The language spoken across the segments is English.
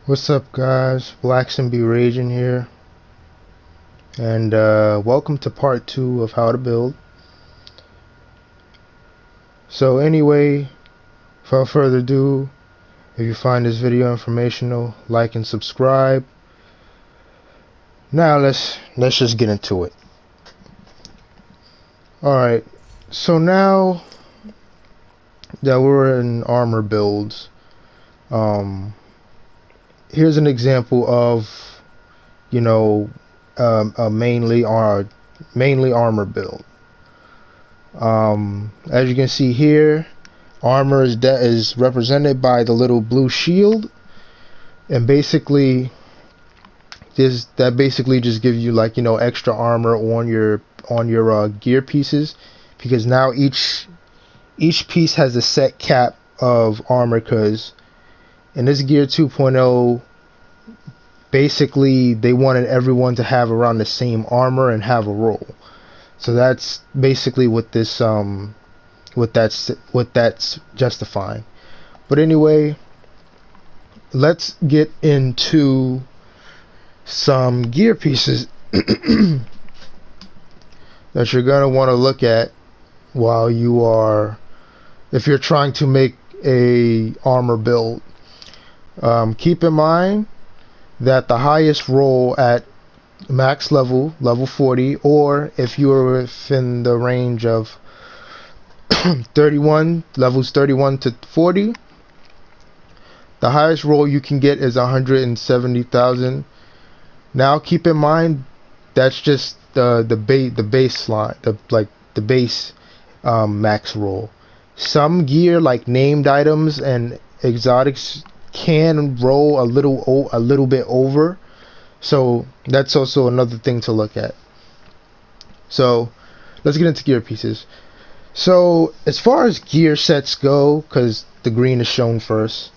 What's up, guys? Blacks and Be Raging here, and welcome to part 2 of how to build. So anyway, without further ado, if you find this video informational, like and subscribe. Now let's just get into it. Alright, so now that we're in armor builds, here's an example of, you know, a mainly armor build. As you can see here, armor is represented by the little blue shield, and basically that basically just gives you, like, extra armor on your gear pieces, because now each piece has a set cap of armor, because in this gear 2.0 basically they wanted everyone to have around the same armor and have a roll. So that's basically what this what that's justifying. But anyway, let's get into some gear pieces that you're gonna want to look at while you are, if you're trying to make a armor build. Keep in mind that the highest roll at max level 40, or if you are within the range of 31 to 40, the highest roll you can get is 170,000. Now keep in mind that's just the baseline, the base max roll. Some gear, like named items and exotics, can roll a little bit over, so that's also another thing to look at. So let's get into gear pieces. So as far as gear sets go, because the green is shown first,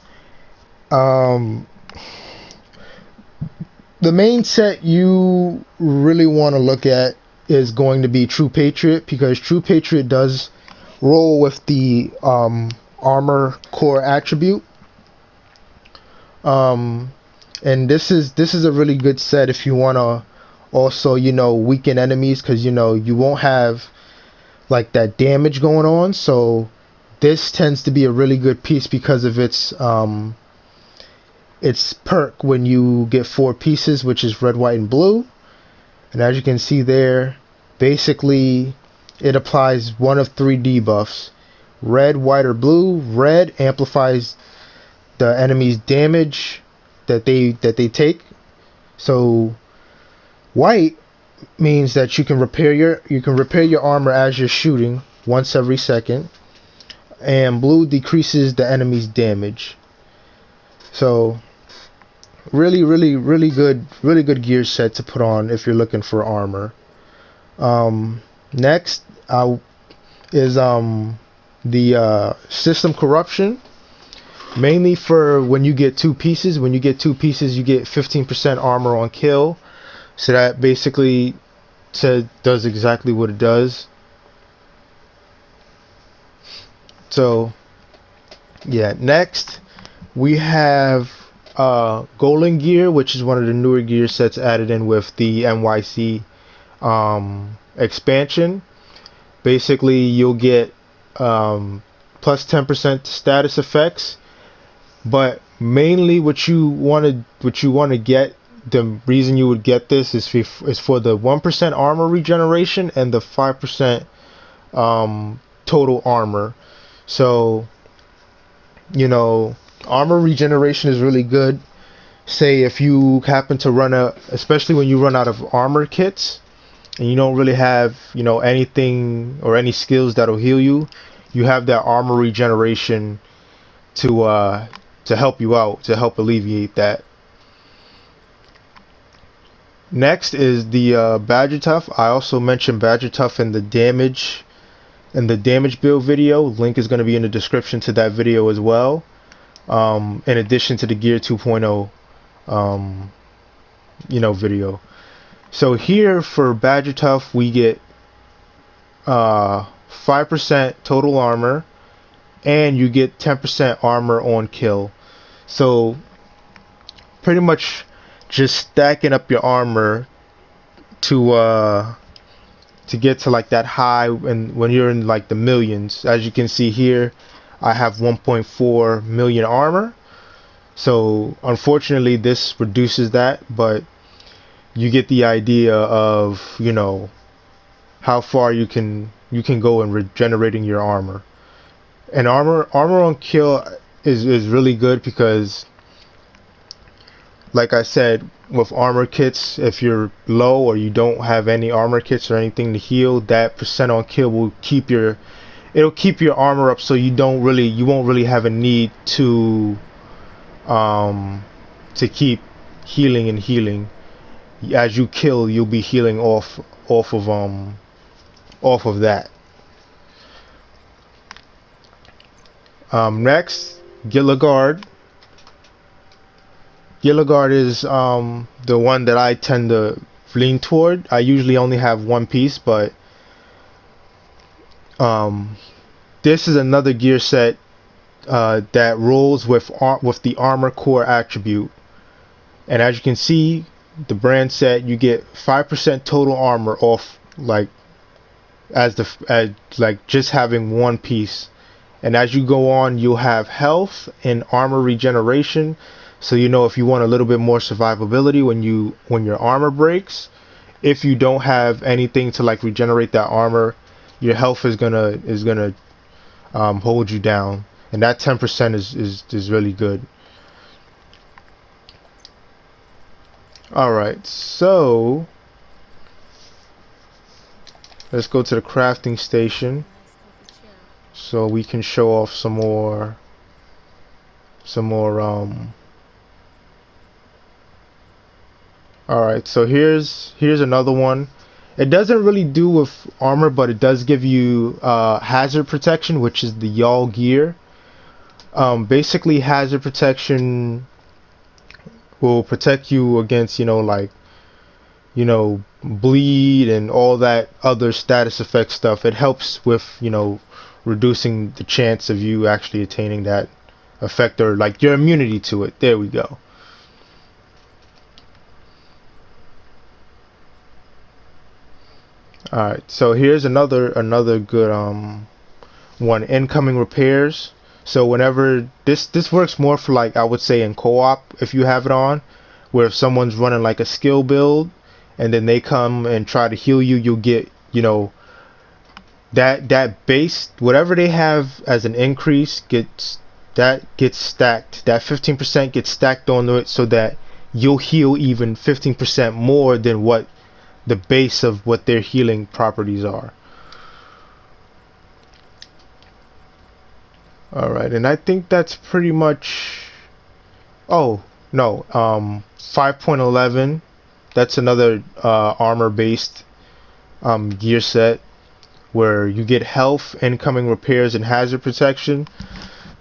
the main set you really want to look at is going to be True Patriot, because True Patriot does roll with the armor core attribute. And this is a really good set if you want to also, weaken enemies, because you won't have like that damage going on. So this tends to be a really good piece because of its perk when you get 4 pieces, which is red, white, and blue. And as you can see there, basically it applies one of 3 debuffs: red, white, or blue. Red amplifies the enemy's damage that they take. So white means that you can repair your armor as you're shooting once every second, and blue decreases the enemy's damage. So really good gear set to put on if you're looking for armor. Next is the system corruption, mainly for when you get 2 pieces. When you get 2 pieces, you get 15% armor on kill. So that basically does exactly what it does. So yeah, next we have golden gear, which is one of the newer gear sets added in with the NYC expansion. Basically you'll get plus 10% status effects, but mainly what you want to get, the reason you would get this is for the 1% armor regeneration and the 5% total armor. So armor regeneration is really good. Say if you happen to run out, especially when you run out of armor kits and you don't really have anything or any skills that'll heal you, you have that armor regeneration to help you out, to help alleviate that. Next is the Badger Tough. I also mentioned Badger Tough in the damage build video. Link is going to be in the description to that video as well. In addition to the Gear 2.0 video. So here for Badger Tough we get 5% total armor, and you get 10% armor on kill. So pretty much just stacking up your armor to get to like that high, and when you're in like the millions. As you can see here, I have 1.4 million armor. So unfortunately this reduces that, but you get the idea of, you know, how far you can go in regenerating your armor. And armor on kill is really good because, like I said, with armor kits, if you're low or you don't have any armor kits or anything to heal, that percent on kill will it'll keep your armor up, so you won't really have a need um to keep healing and healing. As you kill, you'll be healing off of that. Next, Gilligard. Gilligard is the one that I tend to lean toward. I usually only have one piece, but um, this is another gear set that rolls with the armor core attribute. And as you can see, the brand set, you get 5% total armor off, like as like just having one piece. And as you go on, you'll have health and armor regeneration. So you know, if you want a little bit more survivability when your armor breaks, if you don't have anything to like regenerate that armor, your health is gonna hold you down, and that 10% is really good. All right, so let's go to the crafting station so we can show off some more Alright, so here's another one. It doesn't really do with armor, but it does give you hazard protection, which is the y'all gear. Basically, hazard protection will protect you against, bleed and all that other status effect stuff. It helps with, reducing the chance of you actually attaining that effect, or like your immunity to it. There we go. Alright, so here's another good one, incoming repairs. So whenever this works more for, like, I would say in co-op, if you have it on, where if someone's running like a skill build and then they come and try to heal you, you'll get, that base, whatever they have as an increase gets stacked. That 15% gets stacked onto it, so that you'll heal even 15% more than what the base of what their healing properties are. Alright, and I think that's pretty much... Oh, no, 5.11, that's another armor based gear set where you get health, incoming repairs, and hazard protection.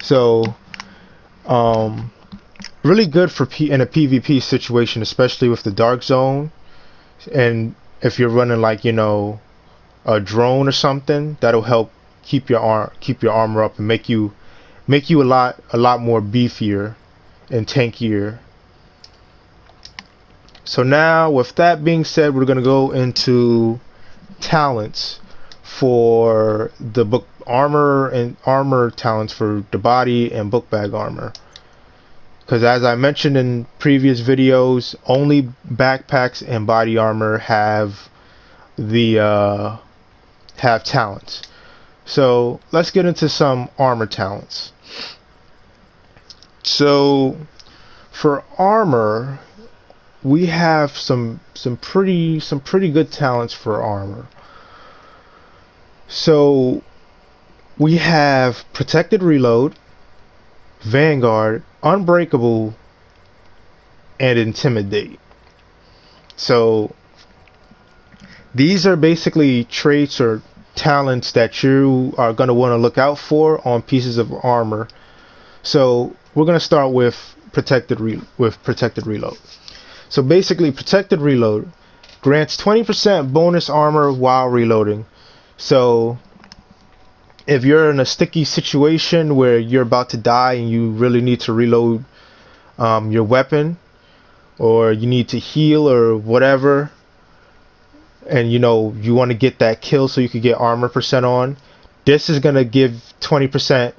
So really good for in a PvP situation, especially with the dark zone. And if you're running like, a drone or something, that'll help keep your armor up and make you a lot more beefier and tankier. So now, with that being said, we're gonna go into talents for the book armor talents for the body and book bag armor. Because as I mentioned in previous videos, only backpacks and body armor have have talents. So let's get into some armor talents. So for armor, we have some pretty good talents for armor. So we have protected reload, Vanguard, Unbreakable, and Intimidate. So these are basically traits or talents that you are going to want to look out for on pieces of armor. So we're going to start with protected reload. So basically, protected reload grants 20% bonus armor while reloading. So if you're in a sticky situation where you're about to die and you really need to reload your weapon, or you need to heal or whatever, and you want to get that kill so you could get armor percent on, this is gonna give 20%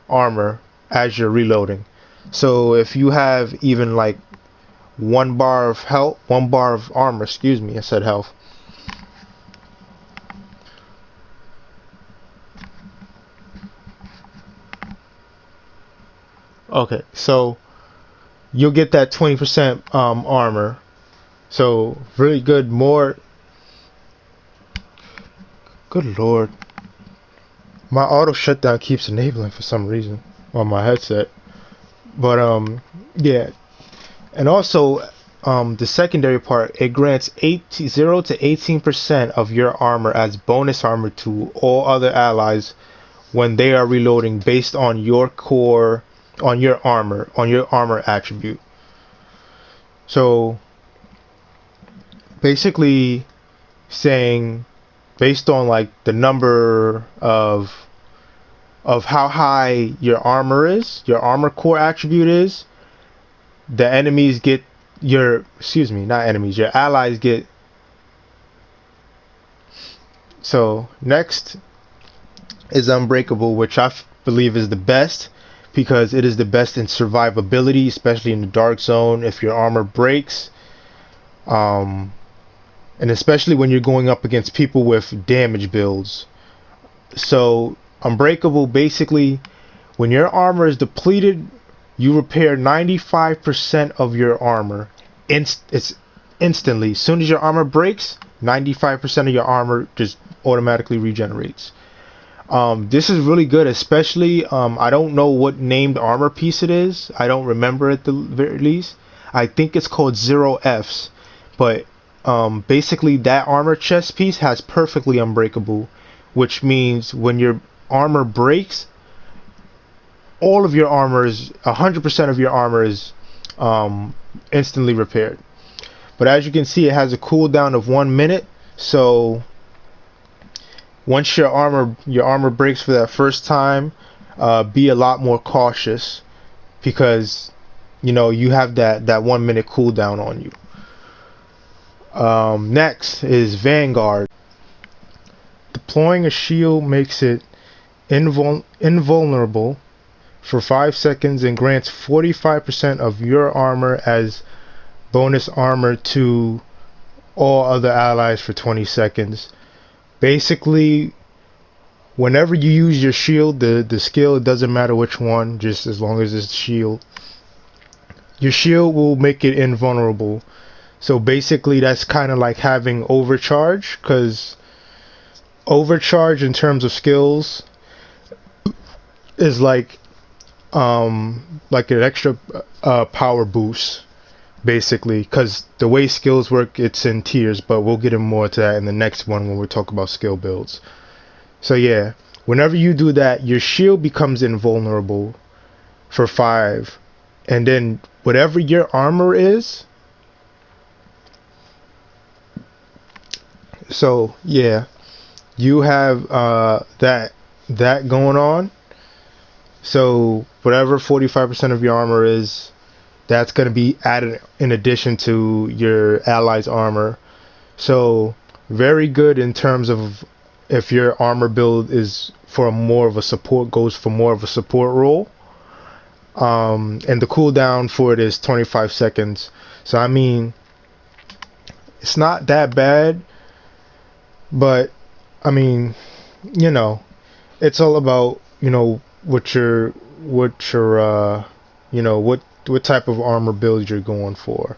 armor as you're reloading. So if you have even like 1 bar of health, 1 bar of armor, excuse me, I said health. Okay, so you'll get that 20% armor. So really good. More. Good lord. My auto shutdown keeps enabling for some reason on my headset. But yeah. And also the secondary part, it grants 0 to 18% of your armor as bonus armor to all other allies when they are reloading based on your core, on your armor attribute. So basically saying, based on like the number of how high your armor is, your armor core attribute is, the enemies get your, excuse me, not enemies, your allies get. So next is Unbreakable, which I believe is the best because it is the best in survivability, especially in the dark zone if your armor breaks, and especially when you're going up against people with damage builds. So Unbreakable, basically, when your armor is depleted, you repair 95% of your armor. It's instantly. As soon as your armor breaks, 95% of your armor just automatically regenerates. This is really good, especially, I don't know what named armor piece it is. I don't remember at the very least. I think it's called 0Fs. But basically that armor chest piece has perfectly Unbreakable, which means when your armor breaks, all of your armor is 100% of your armor is instantly repaired. But as you can see, it has a cooldown of 1 minute. So once your armor breaks for that first time, be a lot more cautious because you have that 1 minute cooldown on you. Next is Vanguard. Deploying a shield makes it invulnerable for 5 seconds and grants 45% of your armor as bonus armor to all other allies for 20 seconds. Basically, whenever you use your shield, the skill, it doesn't matter which one, just as long as it's shield, your shield will make it invulnerable. So basically that's kind of like having overcharge, because overcharge in terms of skills is like an extra power boost, basically, because the way skills work, it's in tiers, but we'll get more to that in the next one when we talk about skill builds. So yeah, whenever you do that, your shield becomes invulnerable for 5, and then whatever your armor is. So yeah, you have that going on. So whatever 45% of your armor is, that's going to be added in addition to your allies' armor. So very good in terms of if your armor build is for more of a support, goes for more of a support role. And the cooldown for it is 25 seconds. So I mean, it's not that bad, but I mean, it's all about what type of armor build you're going for.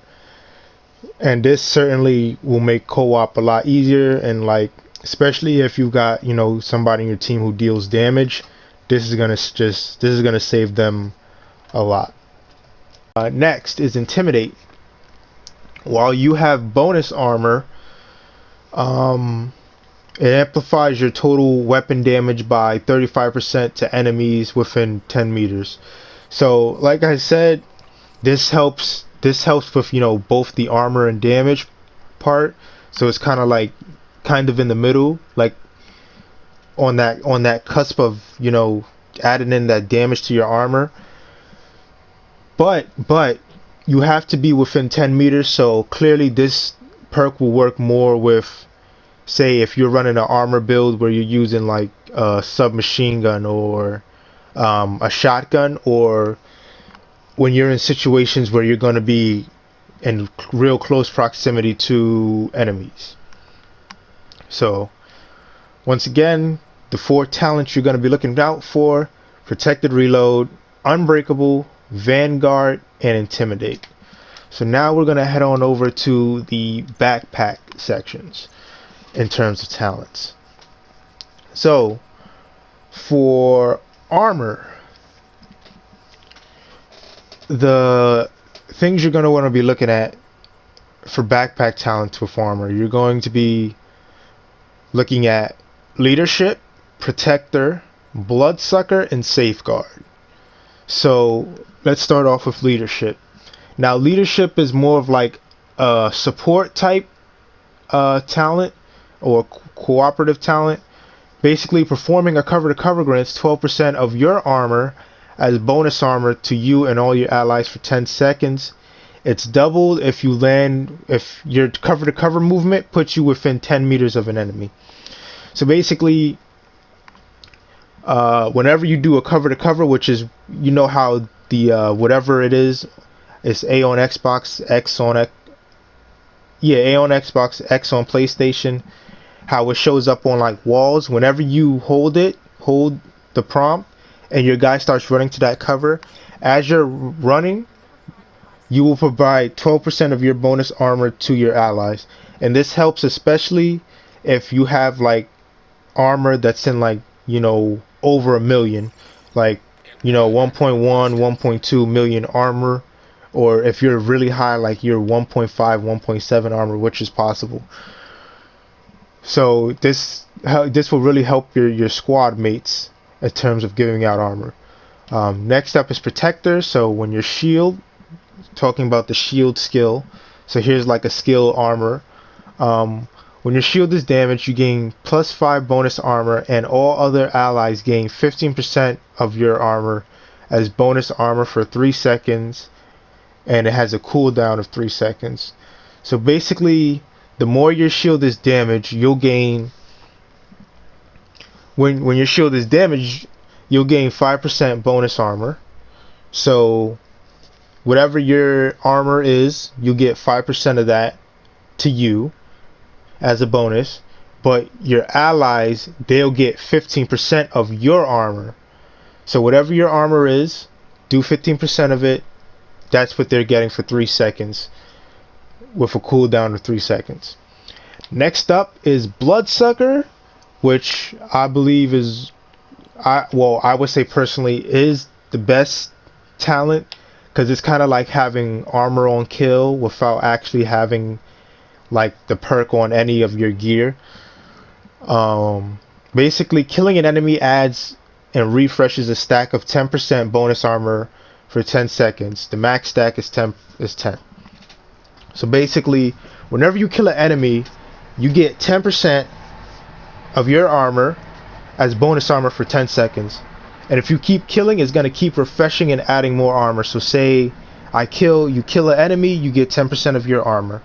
And this certainly will make co-op a lot easier, and like especially if you got somebody in your team who deals damage, this is gonna save them a lot. Next is Intimidate. While you have bonus armor, it amplifies your total weapon damage by 35% to enemies within 10 meters. So like I said, this helps with both the armor and damage part. So it's kind of in the middle, like on that cusp of adding in that damage to your armor. But you have to be within 10 meters. So clearly this perk will work more with, say, if you're running an armor build where you're using like a submachine gun or a shotgun, or when you're in situations where you're going to be in real close proximity to enemies. So once again, the 4 talents you're going to be looking out for: protected reload, unbreakable, vanguard, and intimidate. So now we're going to head on over to the backpack sections in terms of talents. So for armor, the things you're going to want to be looking at for backpack talents with armor, you're going to be looking at leadership, protector, bloodsucker, and safeguard. So let's start off with leadership. Now leadership is more of like a support type talent or cooperative talent. Basically, performing a cover-to-cover grants 12% of your armor as bonus armor to you and all your allies for 10 seconds. It's doubled if you land, if your cover-to-cover movement puts you within 10 meters of an enemy. So basically, whenever you do a cover-to-cover, which is, you know how the whatever it is, it's A on Xbox, X on A on Xbox, X on PlayStation, how it shows up on like walls. Whenever you hold the prompt, and your guy starts running to that cover, as you're running, you will provide 12% of your bonus armor to your allies. And this helps especially if you have like armor that's in like, you know, over a million, like, you know, 1.1, 1.2 million armor, or if you're really high, like you're 1.5, 1.7 armor, which is possible. So this will really help your squad mates in terms of giving out armor. Next up is protector. So when your shield, talking about the shield skill. So here's like a skill armor. When your shield is damaged, you gain +5 bonus armor, and all other allies gain 15% of your armor as bonus armor for 3 seconds, and it has a cooldown of 3 seconds. So basically, the more your shield is damaged, you'll gain, when your shield is damaged, you'll gain 5% bonus armor. So whatever your armor is, you get 5% of that to you as a bonus, but your allies, they'll get 15% of your armor. So whatever your armor is, do 15% of it. That's what they're getting for 3 seconds with a cooldown of 3 seconds. Next up is bloodsucker, which I believe is, I would say personally, is the best talent, because it's kind of like having armor on kill without actually having like the perk on any of your gear. Basically, killing an enemy adds and refreshes a stack of 10% bonus armor for 10 seconds. The max stack is 10. So basically, whenever you kill an enemy, you get 10% of your armor as bonus armor for 10 seconds. And if you keep killing, it's going to keep refreshing and adding more armor. So say you kill an enemy, you get 10% of your armor.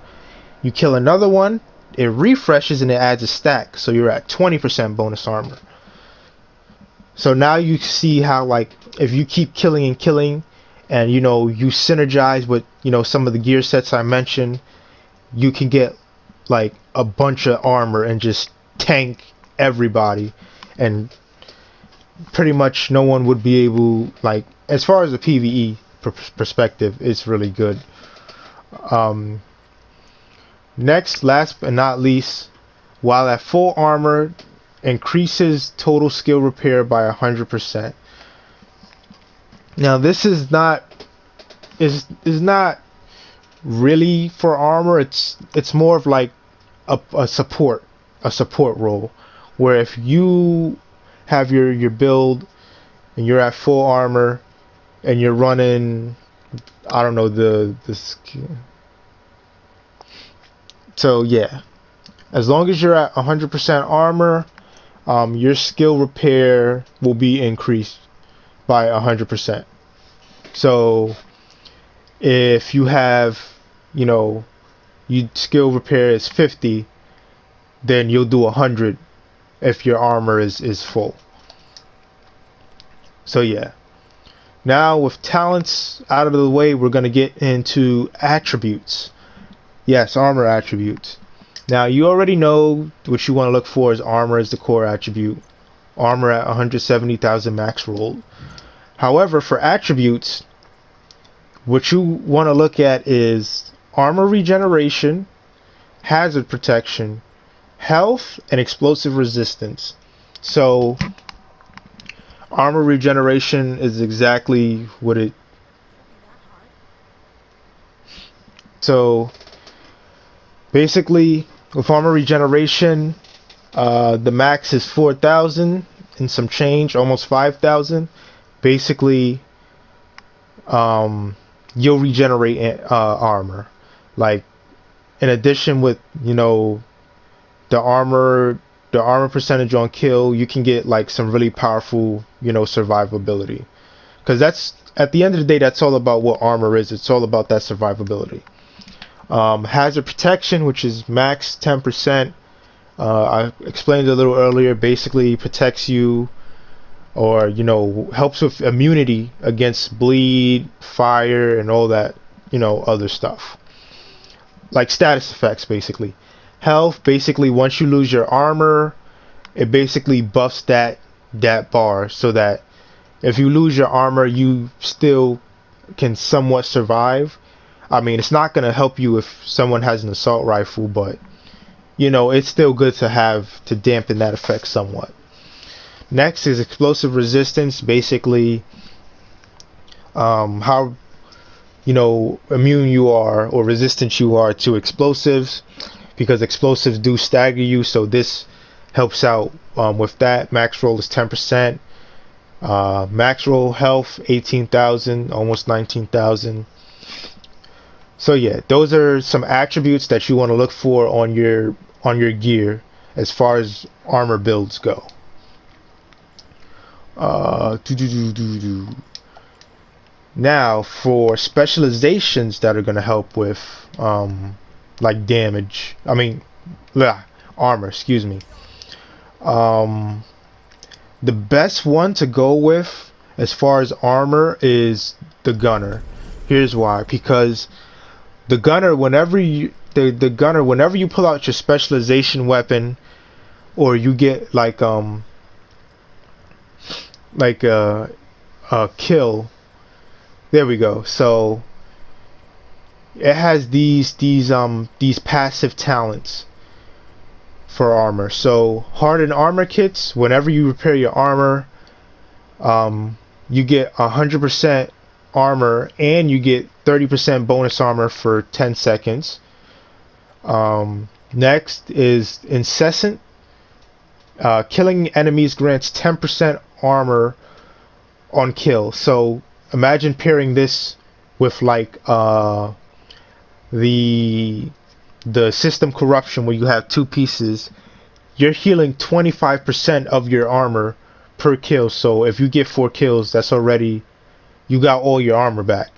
You kill another one, it refreshes and it adds a stack. So you're at 20% bonus armor. So now you see how, like, if you keep killing and killing, and you know, you synergize with, you know, some of the gear sets I mentioned, you can get like a bunch of armor and just tank everybody, and pretty much no one would be able, like, as far as the PvE perspective, it's really good. Next, last but not least, while at full armor, increases total skill repair by 100%. Now this is not really for armor. It's more of like a support role, where if you have your build and you're at full armor and you're running, I don't know, the so yeah, as long as you're at 100% armor, your skill repair will be increased by 100%. So If you have, you know, you skill repair is 50, then you'll do 100 if your armor is full. So yeah. Now with talents out of the way, we're going to get into attributes. Yes, armor attributes. Now you already know what you want to look for is armor as the core attribute. Armor at 170,000 max roll. However, for attributes, what you want to look at is armor regeneration, hazard protection, health, and explosive resistance. So armor regeneration is exactly what it. So basically, with armor regeneration, the max is 4,000 and some change, almost 5,000. Basically, you'll regenerate armor. Like, in addition with, you know, the armor percentage on kill, you can get like some really powerful, you know, survivability. Because that's, at the end of the day, that's all about what armor is. It's all about that survivability. Hazard protection, which is max 10%. I explained a little earlier. Basically protects you, or, you know, helps with immunity against bleed, fire, and all that, you know, other stuff. Like status effects, basically. Health, basically once you lose your armor, it basically buffs that bar, so that if you lose your armor, you still can somewhat survive. I mean, it's not going to help you if someone has an assault rifle, but, you know, it's still good to have to dampen that effect somewhat. Next is explosive resistance. Basically, how, you know, immune you are or resistant you are to explosives, because explosives do stagger you. So this helps out with that. Max roll is 10%. Max roll health 18,000, almost 19,000. So yeah, those are some attributes that you want to look for on your gear as far as armor builds go. Now for specializations that are going to help with like damage, I mean armor, excuse me. The best one to go with as far as armor is the gunner. Here's why. Because the gunner, whenever you pull out your specialization weapon, or you get like a kill, there we go. So it has these passive talents for armor. So hardened armor kits, whenever you repair your armor, you get 100% armor, and you get 30% bonus armor for 10 seconds. Next is incessant. Killing enemies grants 10% armor on kill. So imagine pairing this with like the system corruption, where you have two pieces. You're healing 25% of your armor per kill. So if you get 4 kills, that's already, you got all your armor back.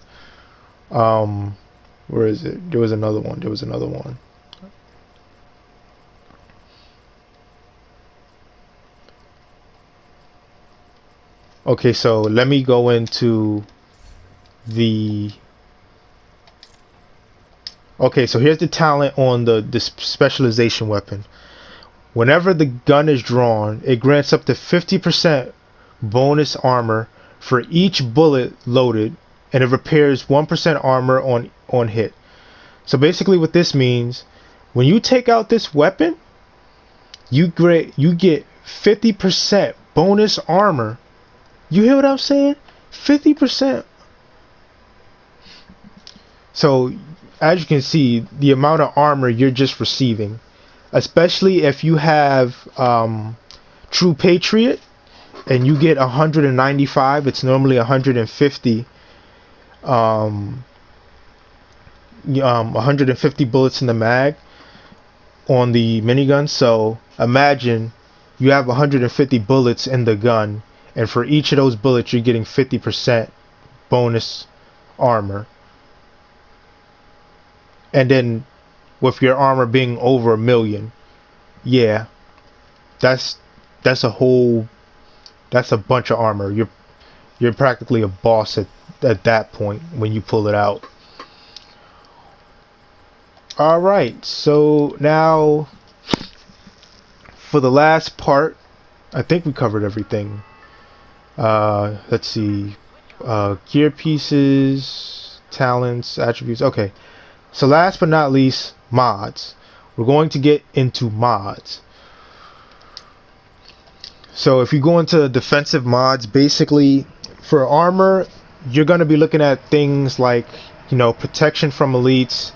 Where is it? There was another one. Okay, so let me go into the. Okay, so here's the talent on the specialization weapon. Whenever the gun is drawn, it grants up to 50% bonus armor for each bullet loaded, and it repairs 1% armor on hit. So basically what this means, when you take out this weapon, you get 50% bonus armor. You hear what I'm saying? 50%. So as you can see, the amount of armor you're just receiving, especially if you have True Patriot and you get 195, it's normally 150 150 bullets in the mag on the minigun. So imagine you have 150 bullets in the gun, and for each of those bullets you're getting 50% bonus armor. And then with your armor being over 1,000,000, yeah, that's that's a whole that's a bunch of armor. You're practically a boss at that point when you pull it out. All right, so now for the last part, I think we covered everything. Let's see, gear pieces, talents, attributes. Okay, so last but not least, mods. We're going to get into mods. So if you go into defensive mods, basically for armor, you're going to be looking at things like, protection from elites,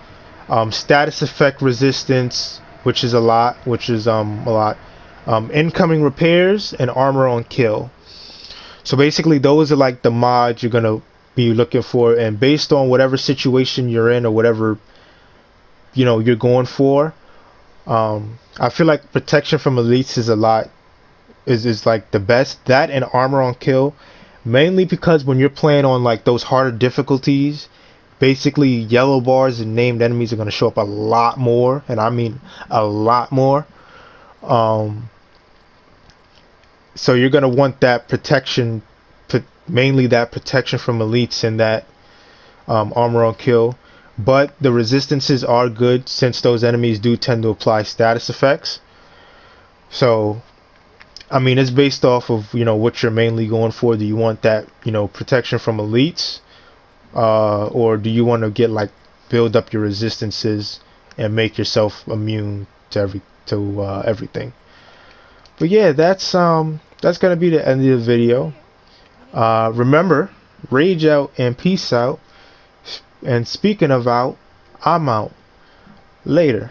status effect resistance, which is a lot, incoming repairs, and armor on kill. So basically those are like the mods you're going to be looking for, and based on whatever situation you're in or whatever you're going for, I feel like protection from elites is a lot is like the best. That and armor on kill, mainly because when you're playing on like those harder difficulties, basically yellow bars and named enemies are going to show up a lot more, and I mean a lot more. um so you're going to want that protection, mainly that protection from elites and that armor on kill. But the resistances are good since those enemies do tend to apply status effects. So I mean, it's based off of what you're mainly going for. Do you want that protection from elites, or do you want to get like build up your resistances and make yourself immune to everything? But yeah, that's gonna be the end of the video. Remember, rage out and peace out. And speaking of out, I'm out. Later.